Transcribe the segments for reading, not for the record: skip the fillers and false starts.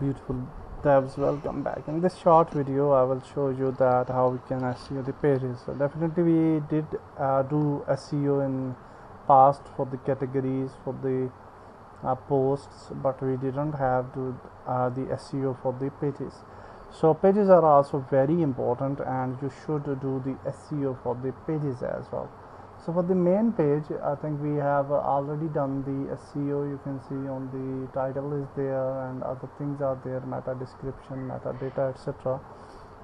beautiful devs, welcome back. In this short video I will show you that how we can SEO the pages. So definitely we did do SEO in past for the categories, for the posts, but we didn't have to the SEO for the pages. So pages are also very important, and you should do the SEO for the pages as well. So for the main page, I think we have already done the SEO. You can see on the title is there and other things are there, meta description, metadata, etc.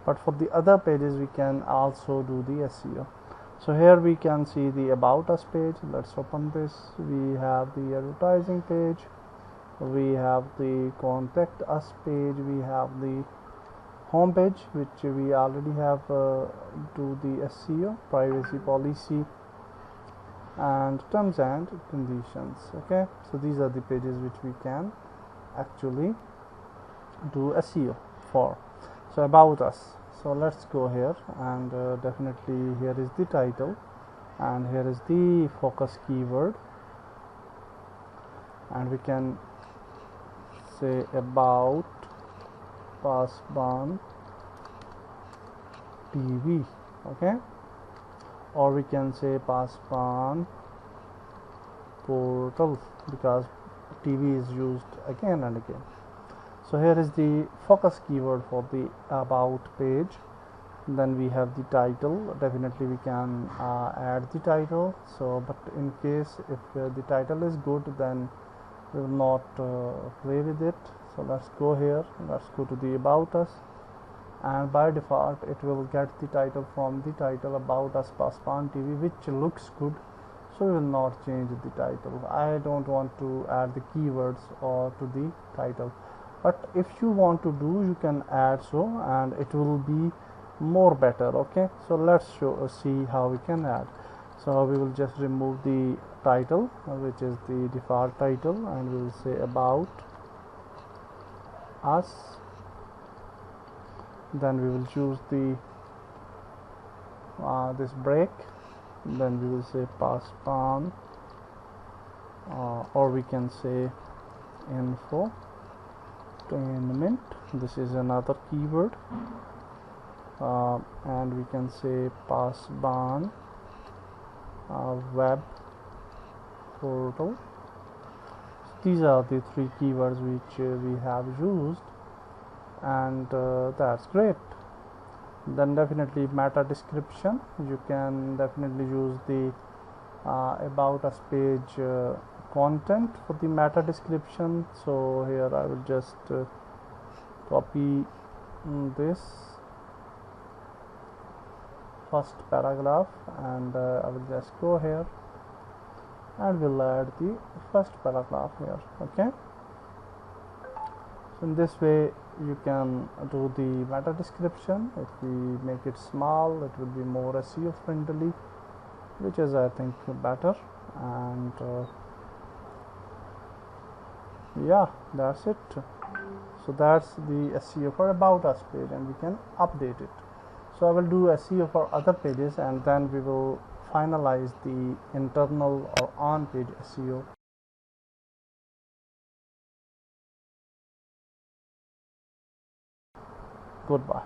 But for the other pages we can also do the SEO. So here we can see the about us page. Let's open this. We have the advertising page, we have the contact us page, we have the home page, which we already have do the SEO, privacy policy and terms and conditions. Okay, so these are the pages which we can actually do SEO for. So about us, so let's go here, and definitely here is the title, and here is the focus keyword, and we can say about Pasban TV. Okay, or we can say Pasban portal, because TV is used again and again. So here is the focus keyword for the about page. Then we have the title. Definitely we can add the title. So but in case if the title is good, then we will not play with it. So let's go here, let's go to the about us, and by default it will get the title from the title about us Pasban TV, which looks good, so we will not change the title. I don't want to add the keywords or to the title, but if you want to do, you can add so, and it will be more better. Okay, so let's see how we can add. So we will just remove the title, which is the default title, and we will say about us. Then we will choose the this break, then we will say Pasban, or we can say infotainment. This is another keyword, and we can say Pasban web portal. These are the three keywords which we have used, and that's great. Then definitely meta description, you can definitely use the about us page content for the meta description. So here I will just copy this first paragraph, and I will just go here and we'll add the first paragraph here. Okay, so in this way you can do the meta description. If we make it small, it will be more SEO friendly, which is I think better. And yeah, that's it. So that's the SEO for about us page, and we can update it. So I will do SEO for other pages, and then we will finalize the internal or on page SEO. Goodbye.